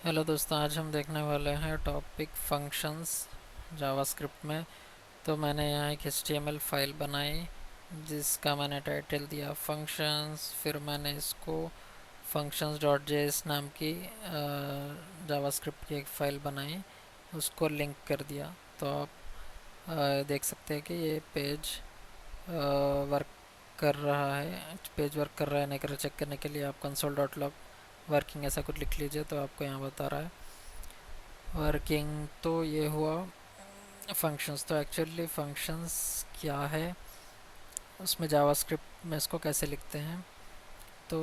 Hello दोस्तों, आज हम देखने वाले हैं टॉपिक फंक्शंस जावास्क्रिप्ट में। तो मैंने यहाँ एक HTML फाइल बनाई जिसका मैंने टाइटल दिया फंक्शंस। फिर मैंने इसको functions डॉट जेएस नाम की जावास्क्रिप्ट की एक फ़ाइल बनाई, उसको लिंक कर दिया। तो आप देख सकते हैं कि ये पेज वर्क कर रहा है। पेज वर्क कर रहा है नहीं कर रहा चेक करने के लिए आप कंसोल डॉट लॉग वर्किंग ऐसा कुछ लिख लीजिए, तो आपको यहाँ बता रहा है वर्किंग। तो ये हुआ फंक्शंस। तो एक्चुअली फंक्शंस क्या है, उसमें जावास्क्रिप्ट में इसको कैसे लिखते हैं। तो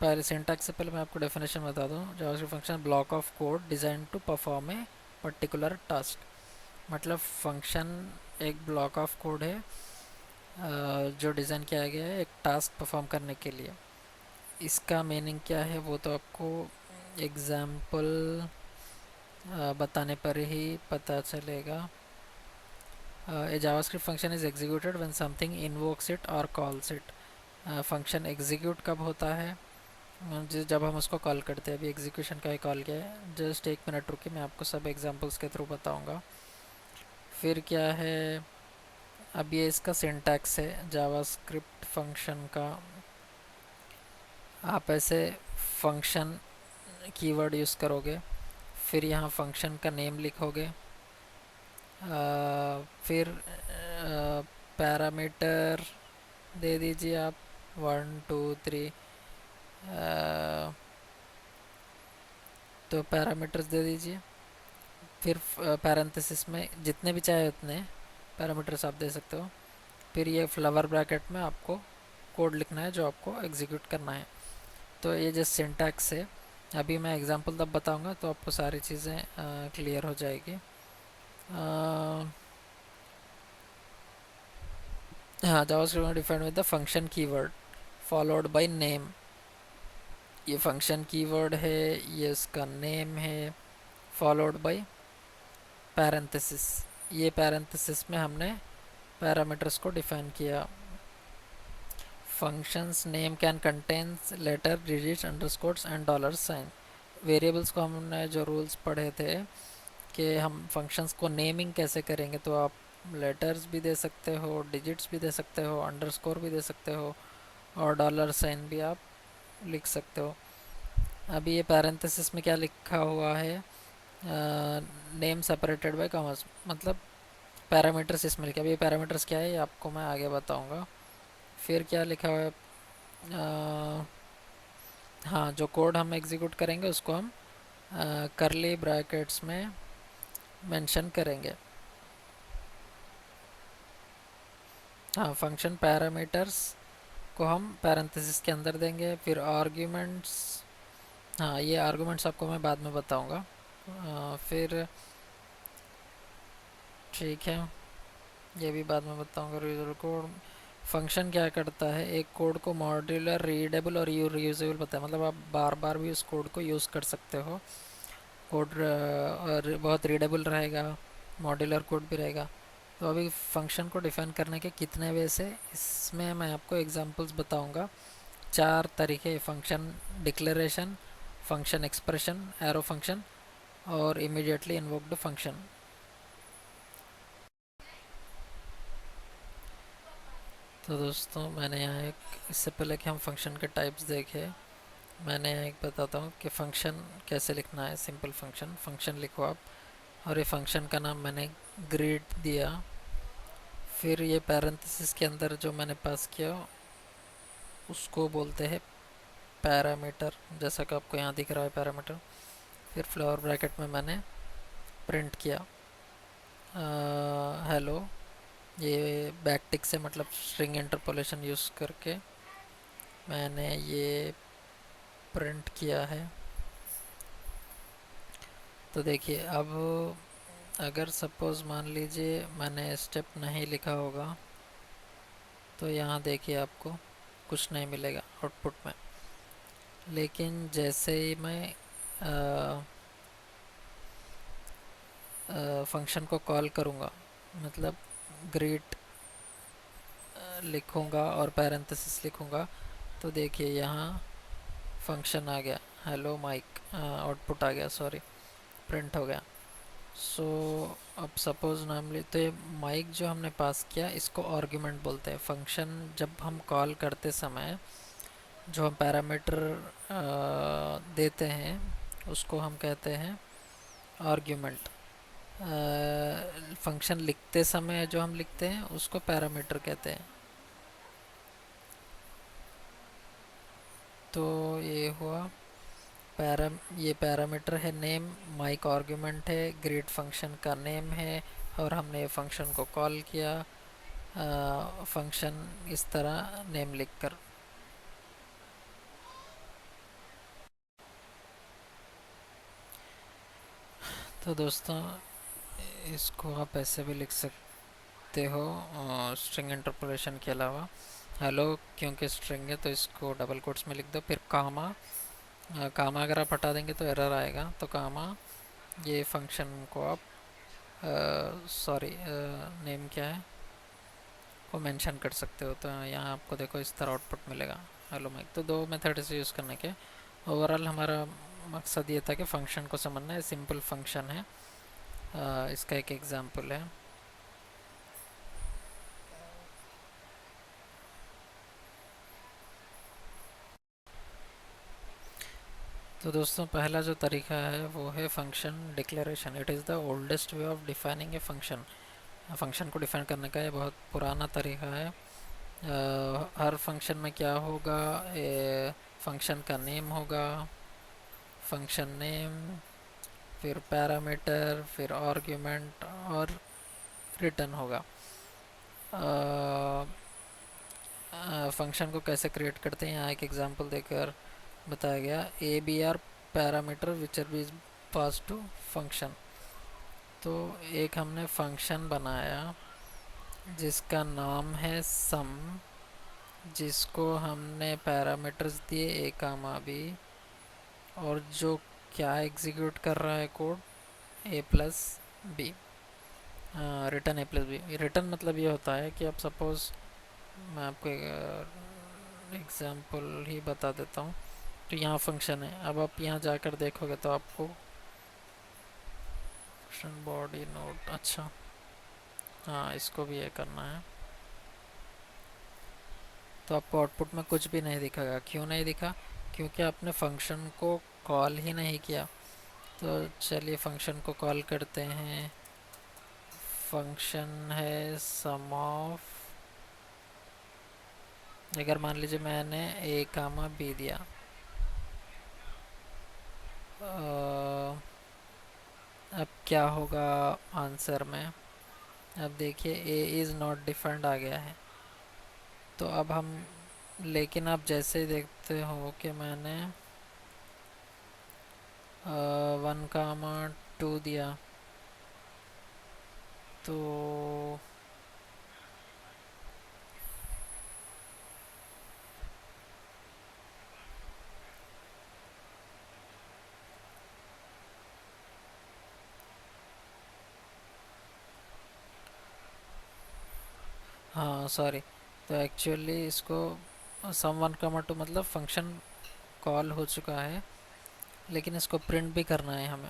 पहले सिंटैक्स से पहले मैं आपको डेफिनेशन बता दूं। JavaScript function block of code design to perform a particular task. मतलब फंक्शन एक ब्लॉक ऑफ कोड है जो डिज़ाइन किया गया है एक टास्क परफॉर्म करने के लिए। इसका मीनिंग क्या है वो तो आपको एग्जाम्पल बताने पर ही पता चलेगा। A JavaScript function is executed when something invokes it or calls it. Function execute कब होता है, जब हम उसको कॉल करते हैं। अभी एग्जीक्यूशन का ही कॉल किया है। जस्ट एक मिनट रुकिए, मैं आपको सब एग्जांपल्स के थ्रू बताऊंगा। फिर क्या है, अब ये इसका सिंटैक्स है जावास्क्रिप्ट फंक्शन का। आप ऐसे फंक्शन कीवर्ड यूज़ करोगे, फिर यहाँ फंक्शन का नेम लिखोगे, फिर पैरामीटर दे दीजिए आप 1 2 3। तो पैरामीटर्स दे दीजिए। फिर पैरेंथेसिस में जितने भी चाहे उतने पैरामीटर्स आप दे सकते हो। फिर ये फ्लावर ब्रैकेट में आपको कोड लिखना है जो आपको एग्जीक्यूट करना है। तो ये जो सिंटैक्स है, अभी मैं एग्जांपल तब बताऊंगा तो आपको सारी चीज़ें क्लियर हो जाएगी। हाँ, JavaScript defined with the function keyword followed by name. ये फंक्शन कीवर्ड है, ये इसका नेम है, फॉलोड बाय पैरेंथेसिस। ये पैरेंथेसिस में हमने पैरामीटर्स को डिफाइन किया। Functions name can contains letter digits underscores and dollar sign. Variables को हमने जो रूल्स पढ़े थे कि हम फंक्शंस को नेमिंग कैसे करेंगे, तो आप लेटर्स भी दे सकते हो, डिजिट्स भी दे सकते हो, अंडरस्कोर भी दे सकते हो और डॉलर साइन भी आप लिख सकते हो। अभी ये पैरेंथेसिस में क्या लिखा हुआ है, नेम सेपरेटेड बाय कॉमर्स, मतलब पैरामीटर्स इसमें लिखा है। अभी ये पैरामीटर्स क्या है ये आपको मैं आगे बताऊंगा। फिर क्या लिखा हुआ है, हाँ, जो कोड हम एग्जीक्यूट करेंगे उसको हम करली ब्रैकेट्स में मेंशन करेंगे। हाँ, फंक्शन पैरामीटर्स को हम पैरेंथेसिस के अंदर देंगे। फिर आर्ग्यूमेंट्स, हाँ, ये आर्ग्यूमेंट्स आपको मैं बाद में बताऊंगा। फिर ठीक है, ये भी बाद में बताऊंगा। यूजर कोड फंक्शन क्या करता है, एक कोड को मॉड्यूलर रीडेबल और रीयूजेबल बताए, मतलब आप बार बार भी उस कोड को यूज़ कर सकते हो। कोड और बहुत रीडेबल रहेगा, मॉड्यूलर कोड भी रहेगा। तो अभी फंक्शन को डिफाइन करने के कितने वे से, इसमें मैं आपको एग्जांपल्स बताऊंगा। 4 तरीके: function declaration, function expression, arrow function और इमीडिएटली इन्वोक्ड फंक्शन। तो दोस्तों, मैंने यहाँ एक, इससे पहले कि हम फंक्शन के टाइप्स देखें, मैंने यहाँ एक बताता हूँ कि फ़ंक्शन कैसे लिखना है। सिंपल फंक्शन, फंक्शन लिखो आप, और ये फंक्शन का नाम मैंने ग्रीट दिया। फिर ये पैरेंथेसिस के अंदर जो मैंने पास किया उसको बोलते हैं पैरामीटर, जैसा कि आपको यहाँ दिख रहा है पैरामीटर। फिर फ्लावर ब्रैकेट में मैंने प्रिंट किया हेलो। ये बैकटिक से, मतलब स्ट्रिंग इंटरपोलेशन यूज़ करके मैंने ये प्रिंट किया है। तो देखिए, अब अगर सपोज़ मान लीजिए मैंने स्टेप नहीं लिखा होगा तो यहाँ देखिए आपको कुछ नहीं मिलेगा आउटपुट में। लेकिन जैसे ही मैं फंक्शन को कॉल करूँगा, मतलब ग्रीट लिखूँगा और पैरेंथेसिस लिखूँगा, तो देखिए यहाँ फंक्शन आ गया हेलो माइक आउटपुट आ गया, सॉरी, प्रिंट हो गया। सो अब सपोज नाम ले, तो ये माइक जो हमने पास किया इसको आर्गुमेंट बोलते हैं। फंक्शन जब हम कॉल करते समय जो हम पैरामीटर देते हैं उसको हम कहते हैं आर्गुमेंट। फंक्शन लिखते समय जो हम लिखते हैं उसको पैरामीटर कहते हैं। तो ये हुआ ये पैरामीटर है नेम, माइक आर्गुमेंट है, ग्रीट फंक्शन का नेम है, और हमने फंक्शन को कॉल किया फंक्शन इस तरह नेम लिखकर। तो दोस्तों इसको आप ऐसे भी लिख सकते हो स्ट्रिंग इंटरपोलेशन के अलावा। हेलो क्योंकि स्ट्रिंग है तो इसको डबल कोट्स में लिख दो, फिर कामा। कामा अगर आप हटा देंगे तो एरर आएगा, तो कामा ये फंक्शन को आप सॉरी नेम क्या है को मेंशन कर सकते हो। तो यहाँ आपको देखो इस तरह आउटपुट मिलेगा हेलो माइक। तो दो मेथड से यूज़ करने के ओवरऑल हमारा मकसद ये था कि फ़ंक्शन को समझना है। सिंपल फंक्शन है, इसका एक एग्जांपल है। तो दोस्तों पहला जो तरीका है वो है function declaration. It is the oldest way of defining a function. Function को डिफाइन करने का ये बहुत पुराना तरीका है। हर फंक्शन में क्या होगा, फंक्शन का नेम होगा, फंक्शन नेम, फिर पैरामीटर, फिर आर्ग्यूमेंट और रिटर्न होगा। फंक्शन को कैसे क्रिएट करते हैं यहाँ एक एग्जांपल देकर बताया गया। A b are parameter which are be pass to function. तो एक हमने फंक्शन बनाया जिसका नाम है सम, जिसको हमने पैरामीटर्स दिए ए कामा बी, और जो क्या एग्जीक्यूट कर रहा है कोड ए प्लस बी, रिटर्न ए प्लस बी। रिटर्न मतलब ये होता है कि अब सपोज़ मैं आपको एग्जांपल ही बता देता हूँ। तो यहाँ फंक्शन है, अब आप यहाँ जाकर देखोगे तो आपको फंक्शन बॉडी नोट, अच्छा हाँ इसको भी ये करना है। तो आपको आउटपुट में कुछ भी नहीं दिखेगा। क्यों नहीं दिखा? क्योंकि आपने फंक्शन को कॉल ही नहीं किया। तो चलिए फंक्शन को कॉल करते हैं। फंक्शन है सम ऑफ, अगर मान लीजिए मैंने ए कामा बी दिया, अब क्या होगा आंसर में? अब देखिए ए इज़ नॉट डिफाइंड आ गया है। तो अब हम, लेकिन आप जैसे ही देखते हो कि मैंने 1, 2 दिया, तो हाँ सॉरी, तो एक्चुअली इसको सम 1, 2 मतलब फंक्शन कॉल हो चुका है, लेकिन इसको प्रिंट भी करना है हमें।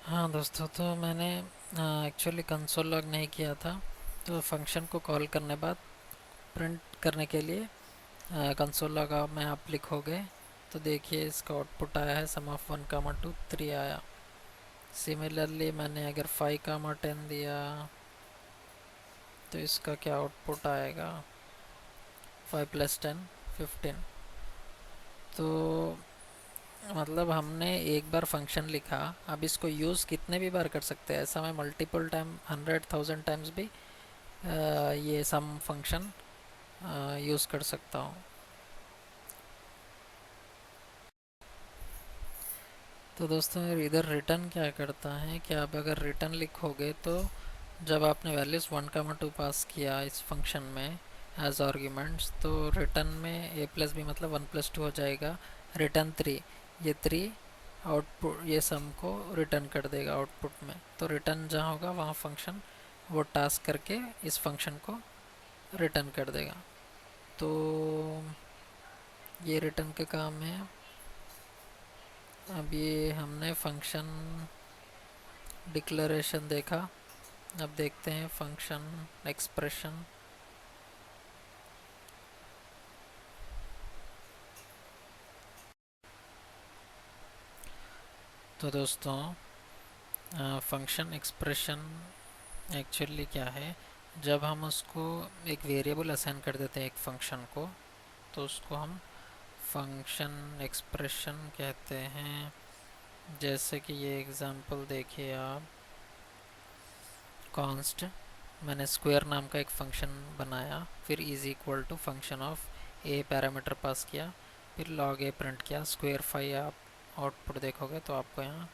हाँ दोस्तों, तो मैंने एक्चुअली कंसोल लॉग नहीं किया था। तो फंक्शन को कॉल करने बाद प्रिंट करने के लिए कंसोल लॉग में आप लिखोगे तो देखिए इसका आउटपुट आया है सम ऑफ 1, 2, 3 आया। सिमिलरली मैंने अगर 5, 10 दिया तो इसका क्या आउटपुट आएगा? 5 + 10 = 15। तो मतलब हमने एक बार फंक्शन लिखा, अब इसको यूज़ कितने भी बार कर सकते हैं। ऐसा मैं मल्टीपल टाइम 100,000 टाइम्स भी ये सम फंक्शन यूज़ कर सकता हूँ। तो दोस्तों इधर रिटर्न क्या करता है कि आप अगर रिटर्न लिखोगे तो जब आपने वैल्यूज़ 1, 2 पास किया इस फंक्शन में एज आर्ग्यूमेंट्स, तो रिटर्न में ए प्लस बी मतलब 1 + 2 हो जाएगा। रिटर्न 3, ये 3 आउटपुट ये सम को रिटर्न कर देगा आउटपुट में। तो रिटर्न जहाँ होगा वहाँ फंक्शन वो टास्क करके इस फंक्शन को रिटर्न कर देगा। तो ये रिटर्न के काम है। अब ये हमने फंक्शन डिक्लेरेशन देखा, अब देखते हैं फंक्शन एक्सप्रेशन। तो दोस्तों फंक्शन एक्सप्रेशन एक्चुअली क्या है, जब हम उसको एक वेरिएबल असाइन कर देते हैं एक फंक्शन को, तो उसको हम फंक्शन एक्सप्रेशन कहते हैं। जैसे कि ये एग्जांपल देखिए आप, कॉन्स्ट मैंने स्क्वायर नाम का एक फंक्शन बनाया, फिर is equal to function of a parameter pass किया, फिर लॉग ए प्रिंट किया। स्क्वायर 5 आप आउटपुट देखोगे तो आपको यहाँ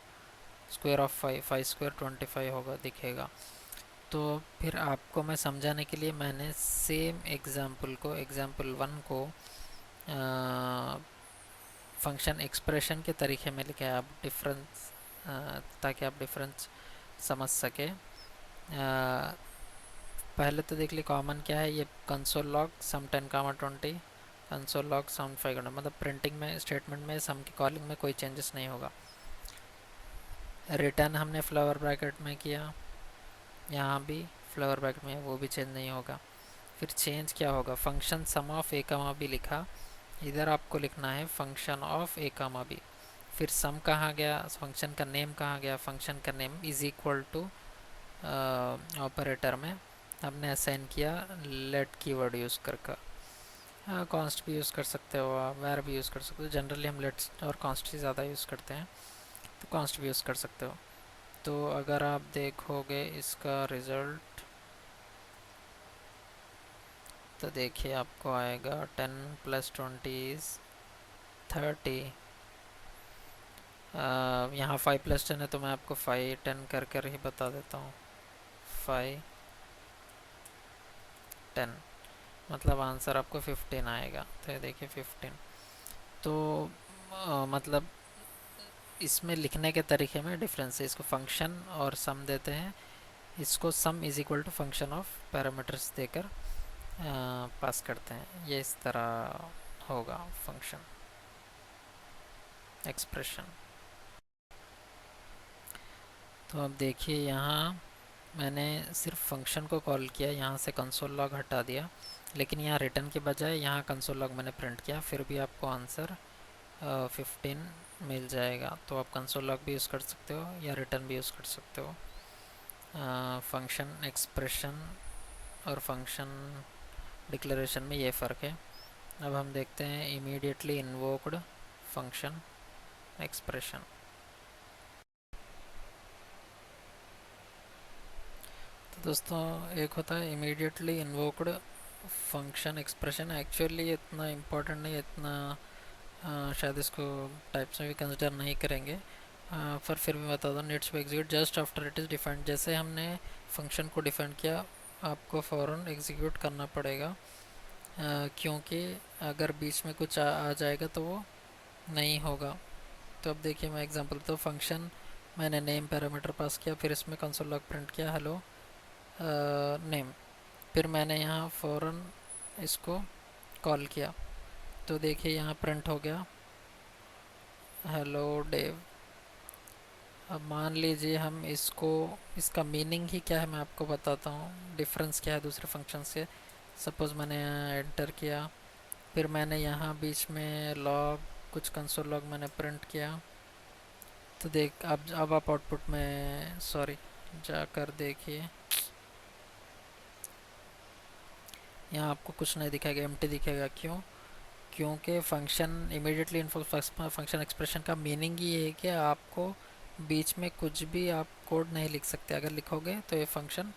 स्क्वायर ऑफ 5 स्क्वायर 25 होगा दिखेगा। तो फिर आपको मैं समझाने के लिए मैंने सेम एग्जाम्पल को, एग्जाम्पल 1 को फंक्शन एक्सप्रेशन के तरीके में लिखा है, आप डिफरेंस ताकि आप डिफरेंस समझ सके। पहले तो देख ली कॉमन क्या है, ये कंसोल लॉग सम 10, 20, कंसोल लॉग सम 5, मतलब प्रिंटिंग में स्टेटमेंट में सम की कॉलिंग में कोई चेंजेस नहीं होगा। रिटर्न हमने फ्लावर ब्रैकेट में किया, यहाँ भी फ्लावर ब्रैकेट में, वो भी चेंज नहीं होगा। फिर चेंज क्या होगा, function sum of a comma b लिखा, इधर आपको लिखना है function of a comma b. फिर सम कहाँ गया, फंक्शन का नेम कहाँ गया, फंक्शन का name is equal to operator में हमने असाइन किया लेट कीवर्ड यूज़ करके। कॉन्स्ट भी यूज़ कर सकते हो आप, वेर भी यूज़ कर सकते हो, जनरली हम लेट और कॉन्स्ट ही ज़्यादा यूज़ करते हैं, तो कॉन्स्ट भी यूज़ कर सकते हो। तो अगर आप देखोगे इसका रिज़ल्ट, तो देखिए आपको आएगा 10 + 20 इज़ 30। यहाँ 5 + 10 है, तो मैं आपको 5 10 कर कर ही बता देता हूँ। 5 10 मतलब आंसर आपको 15 आएगा। तो ये देखिए 15। तो मतलब इसमें लिखने के तरीके में डिफरेंस है, इसको फंक्शन और सम देते हैं, इसको sum is equal to function of parameters देकर पास करते हैं। ये इस तरह होगा फंक्शन एक्सप्रेशन। तो अब देखिए यहाँ मैंने सिर्फ फंक्शन को कॉल किया, यहाँ से कंसोल लॉग हटा दिया, लेकिन यहाँ रिटर्न के बजाय यहाँ कंसोल लॉग मैंने प्रिंट किया, फिर भी आपको आंसर 15 मिल जाएगा। तो आप कंसोल लॉग भी यूज़ कर सकते हो या रिटर्न भी यूज़ कर सकते हो। फंक्शन एक्सप्रेशन और फंक्शन डिक्लेरेशन में ये फ़र्क है। अब हम देखते हैं इमीडिएटली इन्वोक्ड फंक्शन एक्सप्रेशन। तो दोस्तों एक होता है immediately invoked function expression, actually इतना इम्पोर्टेंट नहीं, इतना शायद इसको टाइप्स में भी कंसिडर नहीं करेंगे, पर फिर भी बता दो। Needs to execute just after it is defined, जैसे हमने फंक्शन को डिफाइन किया आपको फ़ौरन एग्जीक्यूट करना पड़ेगा, क्योंकि अगर बीच में कुछ आ जाएगा तो वो नहीं होगा। तो अब देखिए मैं एग्जांपल, तो फंक्शन मैंने नेम पैरामीटर पास किया, फिर इसमें कंसोल लॉग प्रिंट किया हेलो नेम, फिर मैंने यहाँ फ़ौरन इसको कॉल किया, तो देखिए यहाँ प्रिंट हो गया हेलो डेव। अब मान लीजिए हम इसको, इसका मीनिंग ही क्या है मैं आपको बताता हूँ, डिफरेंस क्या है दूसरे फंक्शन से। सपोज़ मैंने यहाँ एंटर किया, फिर मैंने यहाँ बीच में लॉग, कुछ कंसोल लॉग मैंने प्रिंट किया, तो देख अब आप आउटपुट में, सॉरी, जाकर देखिए यहाँ आपको कुछ नहीं दिखाएगा, एम्प्टी दिखेगा। क्यों? क्योंकि फंक्शन इमीडिएटली फंक्शन एक्सप्रेशन का मीनिंग ही है कि आपको बीच में कुछ भी आप कोड नहीं लिख सकते, अगर लिखोगे तो ये फंक्शन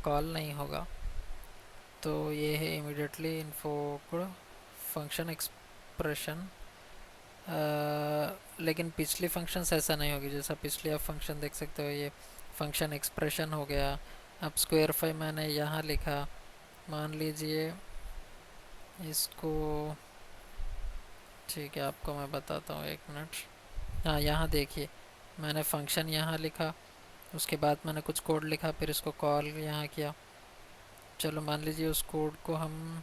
कॉल नहीं होगा। तो ये है इमीडिएटली इन्वोक्ड फंक्शन एक्सप्रेशन। लेकिन पिछली फंक्शंस ऐसा नहीं होगी, जैसा पिछली आप फंक्शन देख सकते हो, ये फंक्शन एक्सप्रेशन हो गया। अब स्क्वायर 5 मैंने यहाँ लिखा, मान लीजिए इसको, ठीक है आपको मैं बताता हूँ, 1 मिनट। हाँ यहाँ देखिए मैंने फंक्शन यहाँ लिखा, उसके बाद मैंने कुछ कोड लिखा, फिर इसको कॉल यहाँ किया। चलो मान लीजिए उस कोड को हम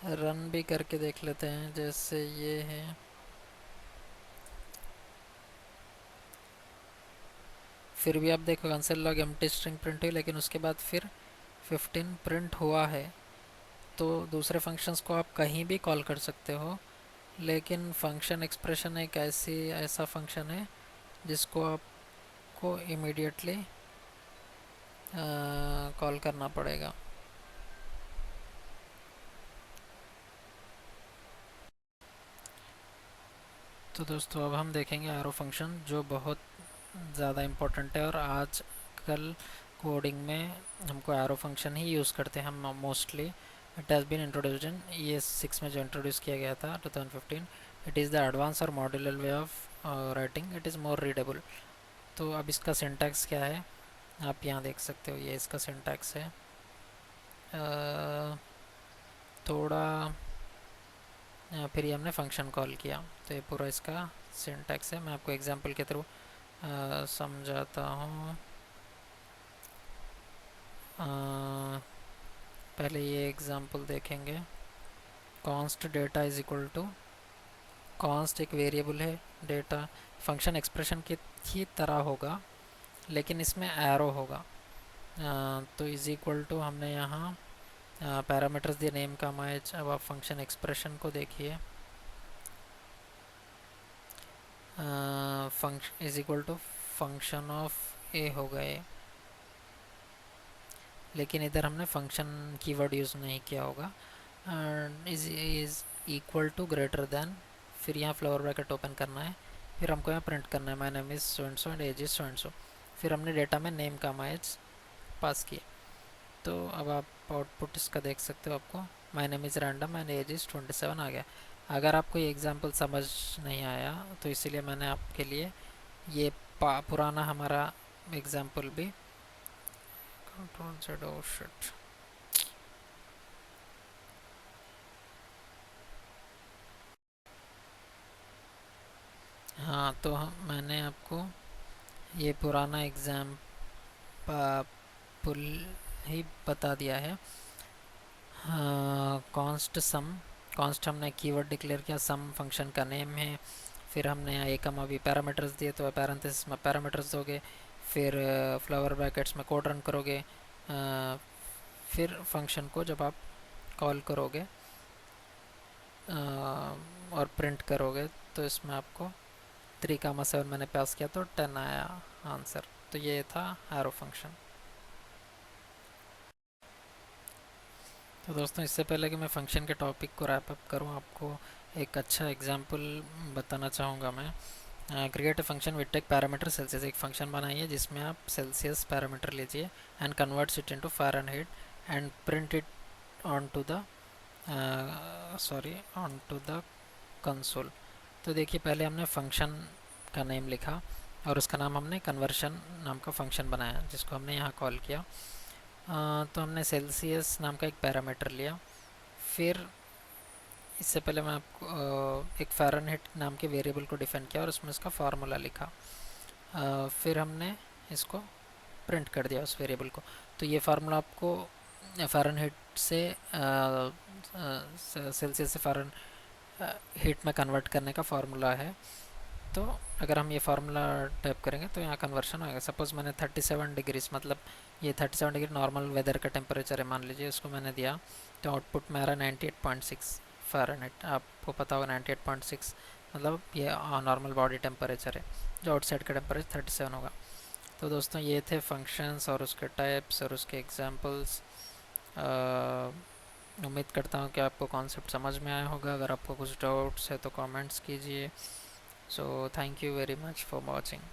रन भी करके देख लेते हैं, जैसे ये है। फिर भी आप देखो console log empty string print हुई, लेकिन उसके बाद फिर 15 प्रिंट हुआ है। तो दूसरे फंक्शंस को आप कहीं भी कॉल कर सकते हो, लेकिन फंक्शन एक्सप्रेशन एक ऐसा फंक्शन है जिसको आपको इमीडिएटली कॉल करना पड़ेगा। तो दोस्तों अब हम देखेंगे एरो फंक्शन, जो बहुत ज़्यादा इम्पोर्टेंट है और आजकल कोडिंग में हमको एरो फंक्शन ही यूज़ करते हैं हम mostly. It has been introduced in ES6 में, जो इंट्रोड्यूस किया गया था 2015। इट इज़ द एडवांस और modular way of writing, it is more readable. तो अब इसका सिंटैक्स क्या है आप यहाँ देख सकते हो, ये इसका सिंटैक्स है। थोड़ा फिर ये हमने फंक्शन कॉल किया, तो ये पूरा इसका सिंटैक्स है। मैं आपको एग्जांपल के थ्रू समझाता हूँ। पहले ये एग्जांपल देखेंगे। Const data is equal to, const एक वेरिएबल है, डेटा फंक्शन एक्सप्रेशन की ही तरह होगा, लेकिन इसमें एरो होगा। तो इज इक्वल टू हमने यहाँ पैरामीटर्स दिए, नेम का मैच। अब आप फंक्शन एक्सप्रेशन को देखिए, function is equal to function of a हो गए, लेकिन इधर हमने फंक्शन कीवर्ड यूज़ नहीं किया होगा। Is equal to greater than, फिर यहाँ फ्लावर ब्रैकेट ओपन करना है, फिर हमको यहाँ प्रिंट करना है my name is so and so and age is so and so. फिर हमने डेटा में नेम का मैच पास किया। तो अब आप आउटपुट इसका देख सकते हो, आपको my name is random and age is 27 आ गया। अगर आपको ये एग्जांपल समझ नहीं आया तो इसीलिए मैंने आपके लिए ये पुराना हमारा एग्जांपल भी कंट्रोल Z, ओ शिट। हाँ, तो मैंने आपको ये पुराना एग्जाम्पल ही बता दिया है। कॉन्स्ट सम, कॉन्स्ट हमने कीवर्ड डिक्लेयर किया, सम फंक्शन का नेम है। फिर हमने यहाँ एक अभी पैरामीटर्स दिए, तो पैरेंथेसिस में पैरामीटर्स दोगे, फिर फ्लावर ब्रैकेट्स में कोड रन करोगे। फिर फंक्शन को जब आप कॉल करोगे और प्रिंट करोगे, तो इसमें आपको 3,7 मैंने पास किया तो 10 आया आंसर। तो ये था एरो फंक्शन। तो दोस्तों इससे पहले कि मैं फंक्शन के टॉपिक को रैप अप करूं, आपको एक अच्छा एग्जांपल बताना चाहूँगा मैं। Create a function with take parameter Celsius. एक फंक्शन बनाइए जिसमें आप सेल्सियस पैरामीटर लीजिए and converts it into Fahrenheit and print it on to the on to the console. तो देखिए पहले हमने फंक्शन का नेम लिखा और उसका नाम हमने कन्वर्शन नाम का फंक्शन बनाया, जिसको हमने यहाँ कॉल किया। तो हमने सेल्सियस नाम का एक पैरामीटर लिया। फिर इससे पहले मैं आपको एक फ़ारेनहाइट नाम के वेरिएबल को डिफाइन किया और उसमें इसका फार्मूला लिखा। फिर हमने इसको प्रिंट कर दिया उस वेरिएबल को। तो ये फार्मूला आपको फ़ारेनहाइट से सेल्सियस से फ़ारेन हीट में कन्वर्ट करने का फार्मूला है। तो अगर हम ये फार्मूला टाइप करेंगे तो यहाँ कन्वर्शन आएगा। सपोज़ मैंने 37 डिग्रीज, मतलब ये 37 डिग्री नॉर्मल वेदर का टेम्परेचर है मान लीजिए, उसको मैंने दिया, तो आउटपुट मेरा 98.6 फ़ारेनहाइट। आपको पता होगा 98.6 मतलब ये नॉर्मल बॉडी टेम्परेचर है, जो आउटसाइड का टेम्परेचर 37 होगा। तो दोस्तों ये थे फंक्शंस और उसके टाइप्स और उसके एग्जांपल्स। उम्मीद करता हूँ कि आपको कॉन्सेप्ट समझ में आया होगा। अगर आपको कुछ डाउट्स है तो कमेंट्स कीजिए। So thank you very much for watching.